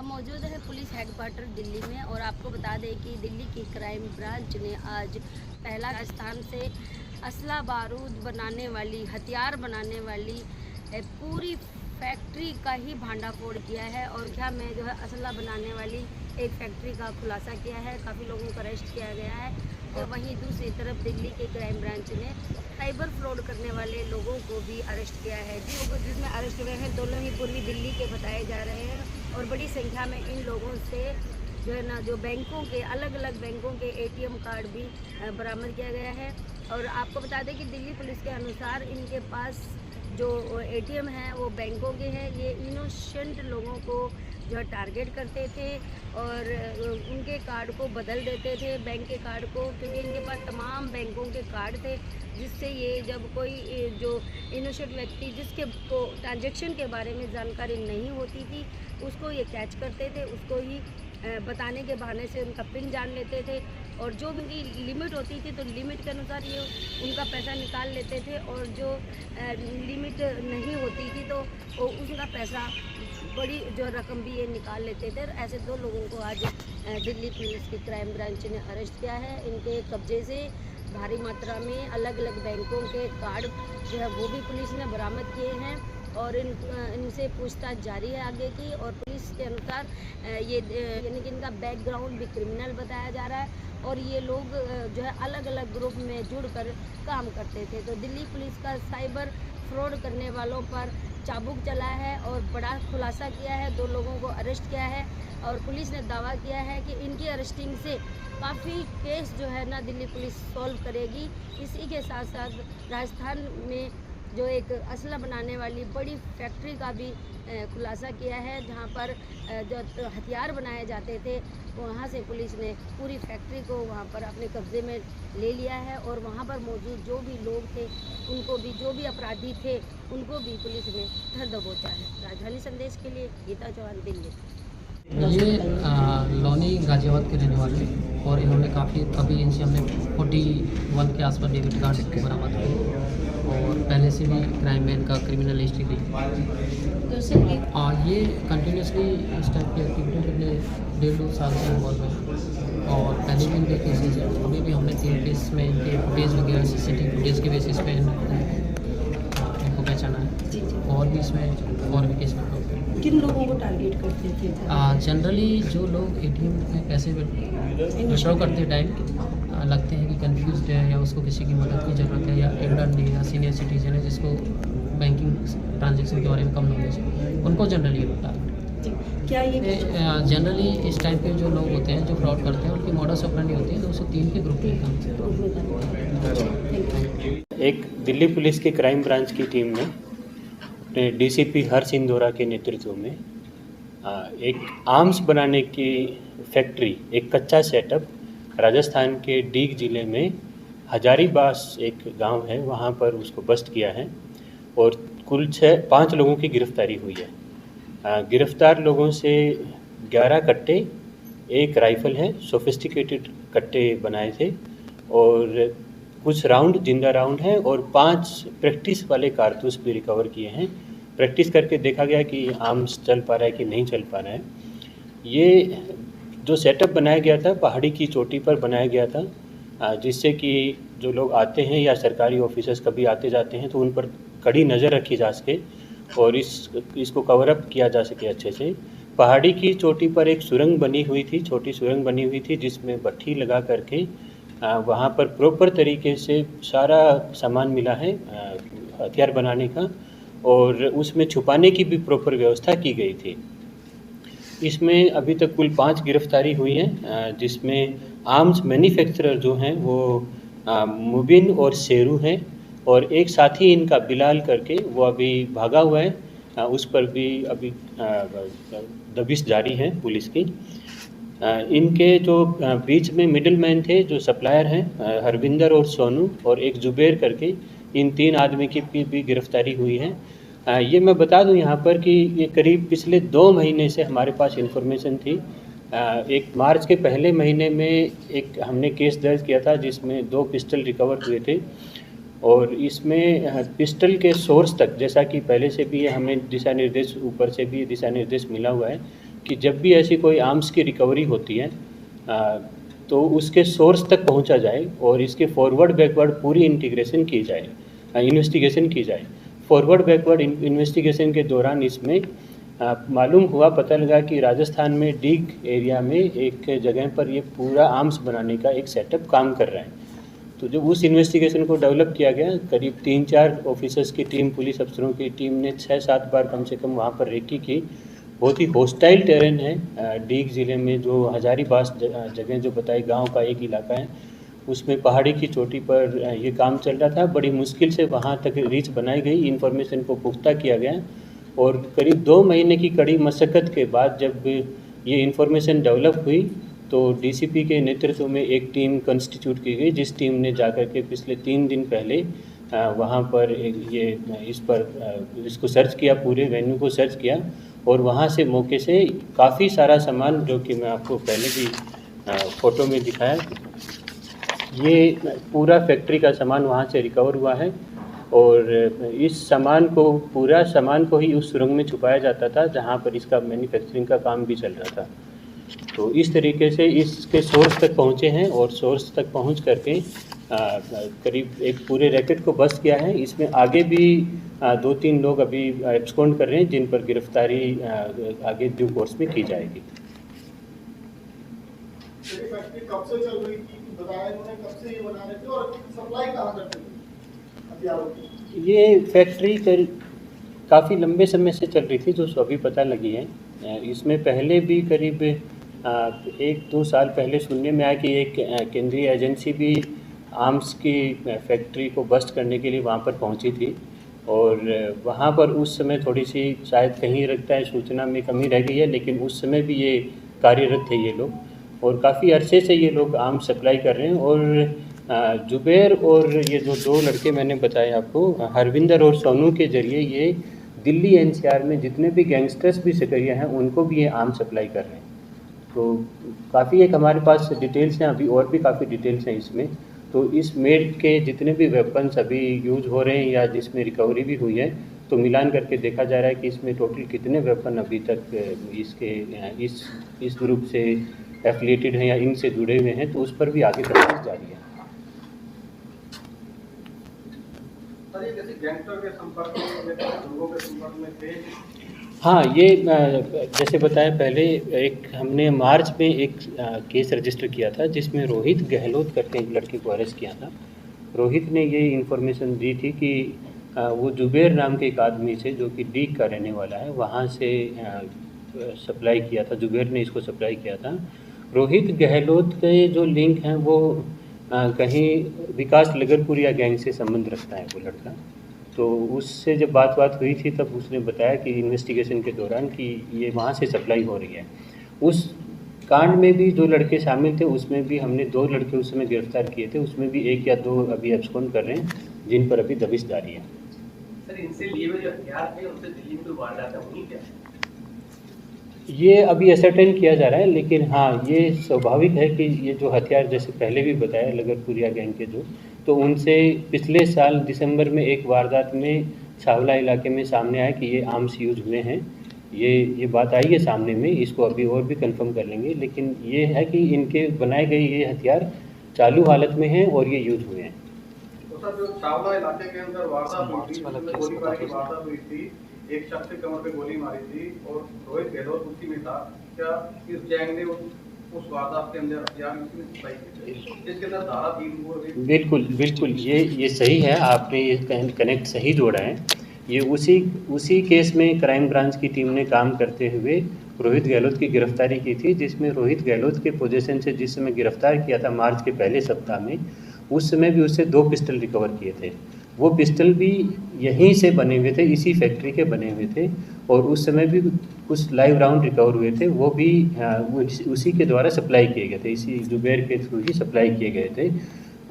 हम मौजूद है पुलिस हेडक्वार्टर दिल्ली में और आपको बता दें कि दिल्ली की क्राइम ब्रांच ने आज पहला स्थान से असला बारूद बनाने वाली, हथियार बनाने वाली पूरी फैक्ट्री का ही भांडाफोड़ किया है। और क्या मैं जो है असला बनाने वाली एक फैक्ट्री का खुलासा किया है, काफ़ी लोगों को अरेस्ट किया गया है। तो वहीं दूसरी तरफ दिल्ली के क्राइम ब्रांच ने साइबर फ्रॉड करने वाले लोगों को भी अरेस्ट किया है, जिसमें अरेस्ट हुए हैं दोनों ही पूर्वी दिल्ली के बताए जा रहे हैं। और बड़ी संख्या में इन लोगों से जो है ना, जो बैंकों के अलग अलग बैंकों के एटीएम कार्ड भी बरामद किया गया है। और आपको बता दें कि दिल्ली पुलिस के अनुसार इनके पास जो एटीएम हैं वो बैंकों के हैं। ये इनोसेंट लोगों को जो है टारगेट करते थे और उनके कार्ड को बदल देते थे, बैंक के कार्ड को, क्योंकि इनके पास तमाम बैंकों के कार्ड थे। जिससे ये जब कोई जो इनोसेंट व्यक्ति जिसके को ट्रांजैक्शन के बारे में जानकारी नहीं होती थी उसको ये कैच करते थे, उसको ही बताने के बहाने से उनका पिन जान लेते थे। और जो उनकी लिमिट होती थी तो लिमिट के अनुसार ये उनका पैसा निकाल लेते थे, और जो लिमिट नहीं होती थी तो उसका पैसा बड़ी जो रकम भी ये निकाल लेते थे। ऐसे दो लोगों को आज दिल्ली पुलिस की क्राइम ब्रांच ने अरेस्ट किया है। इनके कब्जे से भारी मात्रा में अलग अलग बैंकों के कार्ड जो है वो भी पुलिस ने बरामद किए हैं और इनसे पूछताछ जारी है आगे की। और पुलिस के अनुसार ये यानी कि इनका बैकग्राउंड भी क्रिमिनल बताया जा रहा है और ये लोग जो है अलग अलग ग्रुप में जुड़कर काम करते थे। तो दिल्ली पुलिस का साइबर फ्रॉड करने वालों पर चाबुक चला है और बड़ा खुलासा किया है, दो लोगों को अरेस्ट किया है। और पुलिस ने दावा किया है कि इनकी अरेस्टिंग से काफ़ी केस जो है ना दिल्ली पुलिस सॉल्व करेगी। इसी के साथ साथ राजस्थान में जो एक असला बनाने वाली बड़ी फैक्ट्री का भी खुलासा किया है, जहां पर जो हथियार बनाए जाते थे वहां से पुलिस ने पूरी फैक्ट्री को वहां पर अपने कब्जे में ले लिया है। और वहां पर मौजूद जो भी लोग थे उनको भी, जो भी अपराधी थे उनको भी पुलिस ने धर दबोचा है। राजधानी संदेश के लिए गीता चौहान, दिल्ली। ये लोनी गाजियाबाद के रहने वाले हैं और इन्होंने अभी इनसे हमने 41 के आसपास डेबिट कार्ड बरामद किए और पहले से भी क्राइम में इनका क्रिमिनल हिस्ट्री रही। ये कंटिन्यूसली इस टाइप की एक्टिविटी पिछले 1.5-2 साल से इन्वॉल्व है और पहले भी इनके केसेस हैं। अभी भी हमने 3 केस में इनके फुटेज वगैरह CCTV फुटेज के बेसिस पे इनको पहचाना है और भी इसमें और भी केस में किन लोगों को टारगेट करते थे? जनरली जो लोग ATM में पैसे विड्रॉ करते टाइम लगते हैं कि कंफ्यूज्ड है या उसको किसी की मदद की ज़रूरत है या एल्डरली या सीनियर सिटीजन है जिसको बैंकिंग ट्रांजैक्शन के बारे में कम नॉलेज है, उनको जनरली टारगेट। क्या ये जनरली इस टाइप के जो लोग होते हैं जो फ्रॉड करते हैं उनकी मॉडस ऑपरेंडी होती है 2 से 3 के ग्रुप में काम। एक दिल्ली पुलिस की क्राइम ब्रांच की टीम ने DCP हर्ष इंदौरा के नेतृत्व में एक आर्म्स बनाने की फैक्ट्री, एक कच्चा सेटअप राजस्थान के डीग ज़िले में हजारीबास एक गांव है वहां पर उसको बस्ट किया है और कुल 5 लोगों की गिरफ्तारी हुई है। गिरफ्तार लोगों से 11 कट्टे, एक राइफ़ल है, सोफिस्टिकेटेड कट्टे बनाए थे और कुछ राउंड जिंदा राउंड हैं और 5 प्रैक्टिस वाले कारतूस भी रिकवर किए हैं। प्रैक्टिस करके देखा गया कि आर्म्स चल पा रहा है कि नहीं चल पा रहा है। ये जो सेटअप बनाया गया था पहाड़ी की चोटी पर बनाया गया था, जिससे कि जो लोग आते हैं या सरकारी ऑफिसर्स कभी आते जाते हैं तो उन पर कड़ी नज़र रखी जा सके और इसको कवर अप किया जा सके अच्छे से। पहाड़ी की चोटी पर एक सुरंग बनी हुई थी, छोटी सुरंग बनी हुई थी जिसमें भट्ठी लगा करके वहाँ पर प्रॉपर तरीके से सारा सामान मिला है हथियार बनाने का और उसमें छुपाने की भी प्रॉपर व्यवस्था की गई थी। इसमें अभी तक कुल 5 गिरफ्तारी हुई हैं, जिसमें आर्म्स मैन्युफैक्चरर जो हैं वो मुबिन और शेरू हैं और एक साथी इनका बिलाल करके वो अभी भागा हुआ है, उस पर भी अभी दबिश जारी है पुलिस की। इनके जो बीच में मिडिल मैन थे, जो सप्लायर हैं हरविंदर और सोनू और एक जुबेर करके, इन 3 आदमी की भी गिरफ्तारी हुई है। ये मैं बता दूं यहाँ पर कि ये करीब पिछले 2 महीने से हमारे पास इन्फॉर्मेशन थी। एक मार्च के पहले महीने में एक हमने केस दर्ज किया था जिसमें 2 पिस्टल रिकवर हुए थे और इसमें पिस्टल के सोर्स तक, जैसा कि पहले से भी हमें दिशा निर्देश ऊपर से भी दिशा निर्देश मिला हुआ है कि जब भी ऐसी कोई आर्म्स की रिकवरी होती है तो उसके सोर्स तक पहुंचा जाए और इसके फॉरवर्ड बैकवर्ड पूरी इंटीग्रेशन की जाए, इन्वेस्टिगेशन की जाए। फॉरवर्ड बैकवर्ड इन्वेस्टिगेशन के दौरान इसमें मालूम हुआ, पता लगा कि राजस्थान में डीग एरिया में एक जगह पर ये पूरा आर्म्स बनाने का एक सेटअप काम कर रहा है। तो जब उस इन्वेस्टिगेशन को डेवलप किया गया, करीब 3-4 ऑफिसर्स की टीम, पुलिस अफसरों की टीम ने 6-7 बार कम से कम वहाँ पर रेकी की। बहुत ही हॉस्टाइल टेरेन है डीग ज़िले में, जो हजारीबास जगह जो बताई गांव का एक इलाका है, उसमें पहाड़ी की चोटी पर ये काम चल रहा था। बड़ी मुश्किल से वहाँ तक रीच बनाई गई, इन्फॉर्मेशन को पुख्ता किया गया और करीब 2 महीने की कड़ी मशक्क़त के बाद जब ये इन्फॉर्मेशन डेवलप हुई तो डीसीपी के नेतृत्व में एक टीम कंस्टिट्यूट की गई, जिस टीम ने जाकर के पिछले 3 दिन पहले वहाँ पर इसको सर्च किया, पूरे वेन्यू को सर्च किया और वहाँ से मौके से काफ़ी सारा सामान, जो कि मैं आपको पहले भी फ़ोटो में दिखाया, ये पूरा फैक्ट्री का सामान वहाँ से रिकवर हुआ है और इस सामान को, पूरा सामान को ही उस सुरंग में छुपाया जाता था जहाँ पर इसका मैन्युफैक्चरिंग का काम भी चल रहा था। तो इस तरीके से इसके सोर्स तक पहुँचे हैं और सोर्स तक पहुँच करके करीब एक पूरे रैकेट को बस्ट किया है। इसमें आगे भी 2-3 लोग अभी एब्सकॉन्ड कर रहे हैं, जिन पर गिरफ्तारी आगे ड्यू कोर्स में की जाएगी। फैक्ट्री कब से चल रही थी, बताया इन्होंने, कब से ये बना रहे थे और सप्लाई कहाँ करते थे हथियारों की? ये फैक्ट्री काफ़ी लंबे समय से चल रही थी, जो अभी पता लगी है। इसमें पहले भी करीब 1-2 साल पहले सुनने में आया कि एक केंद्रीय एजेंसी भी आर्म्स की फैक्ट्री को बस्ट करने के लिए वहाँ पर पहुँची थी और वहाँ पर उस समय थोड़ी सी शायद कहीं लगता है सूचना में कमी रह गई है, लेकिन उस समय भी ये कार्यरत थे ये लोग और काफ़ी अरसे से ये लोग आर्म्स सप्लाई कर रहे हैं। और जुबैर और ये जो 2 लड़के मैंने बताए आपको, हरविंदर और सोनू के ज़रिए ये दिल्ली एनसीआर में जितने भी गैंगस्टर्स भी सक्रिय हैं उनको भी ये आर्म सप्लाई कर रहे हैं। तो काफ़ी एक हमारे पास डिटेल्स हैं, अभी और भी काफ़ी डिटेल्स हैं इसमें। तो इस मेड के जितने भी वेपन्स अभी यूज़ हो रहे हैं या जिसमें रिकवरी भी हुई है, तो मिलान करके देखा जा रहा है कि इसमें टोटल कितने वेपन अभी तक इस ग्रुप से एफिलिएटेड हैं या इनसे जुड़े हुए हैं, तो उस पर भी आगे तफ्तीश जारी है। गैंगस्टर के संपर्क में, लोगों के संपर्क में थे? हाँ, ये जैसे बताया पहले, एक हमने मार्च में एक केस रजिस्टर किया था जिसमें रोहित गहलोत करके एक लड़के को अरेस्ट किया था। रोहित ने ये इन्फॉर्मेशन दी थी कि वो जुबैर नाम के एक आदमी से, जो कि डीग का रहने वाला है, वहाँ से सप्लाई किया था। जुबैर ने इसको सप्लाई किया था। रोहित गहलोत के जो लिंक हैं वो कहीं विकास लगरपुरिया गैंग से संबंध रखता है वो लड़का। तो उससे जब बात हुई थी तब उसने बताया कि इन्वेस्टिगेशन के दौरान कि ये वहाँ से सप्लाई हो रही है। उस कांड में भी जो लड़के शामिल थे उसमें भी हमने 2 लड़के उस समय गिरफ्तार किए थे, उसमें भी 1 या 2 अभी एब्सकॉन्ड कर रहे हैं, जिन पर अभी दबिश जारी है। सर, इनसे लिए हुए जो हथियार थे उनसे दिल्ली में कोई वारदात हुई क्या? ये अभी असरटेन किया जा रहा है, लेकिन हाँ, ये स्वाभाविक है कि ये जो हथियार, जैसे पहले भी बताया लगरपुरिया गैंग के जो, तो उनसे पिछले साल दिसंबर में एक वारदात में छावला इलाके में सामने आया कि ये आर्म्स यूज हुए हैं। ये बात आई है सामने में, इसको अभी और भी कंफर्म कर लेंगे, लेकिन ये है कि इनके बनाए गए ये हथियार चालू हालत में हैं और ये यूज हुए हैं। तो सर, जो छावला इलाके के अंदर वारदात हुई थी, गोलीबारी की वारदात हुई थी, एक शख्स के कमर पे गोली मारी थी और रोहित गहलोत उसी में था, क्या इस गैंग ने उस वारदात के अंदर हथियार सप्लाई किए थे, जिसके अंदर धारा 3 बिल्कुल ये सही है, आपने ये कनेक्ट सही जोड़ा है। ये उसी केस में क्राइम ब्रांच की टीम ने काम करते हुए रोहित गहलोत की गिरफ्तारी की थी, जिसमें रोहित गहलोत के पोजीशन से जिस समय गिरफ्तार किया था मार्च के पहले सप्ताह में, उस समय भी उससे 2 पिस्टल रिकवर किए थे। वो पिस्टल भी यहीं से बने हुए थे, इसी फैक्ट्री के बने हुए थे, और उस समय भी कुछ लाइव राउंड रिकवर हुए थे, वो भी उसी के द्वारा सप्लाई किए गए थे, इसी जुबैर के थ्रू ही सप्लाई किए गए थे।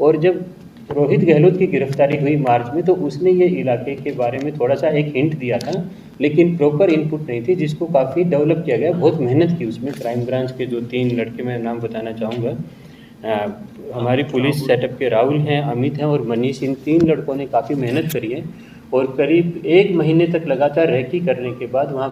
और जब रोहित गहलोत की गिरफ्तारी हुई मार्च में, तो उसने ये इलाके के बारे में थोड़ा सा एक हिंट दिया था, लेकिन प्रॉपर इनपुट नहीं थी, जिसको काफ़ी डेवलप किया गया, बहुत मेहनत की उसमें। क्राइम ब्रांच के जो 3 लड़के, मैं नाम बताना चाहूँगा, हमारी पुलिस सेटअप के राहुल हैं, अमित हैं और मनीष, इन 3 लड़कों ने काफ़ी मेहनत करी है और करीब 1 महीने तक लगातार रेकी करने के बाद वहाँ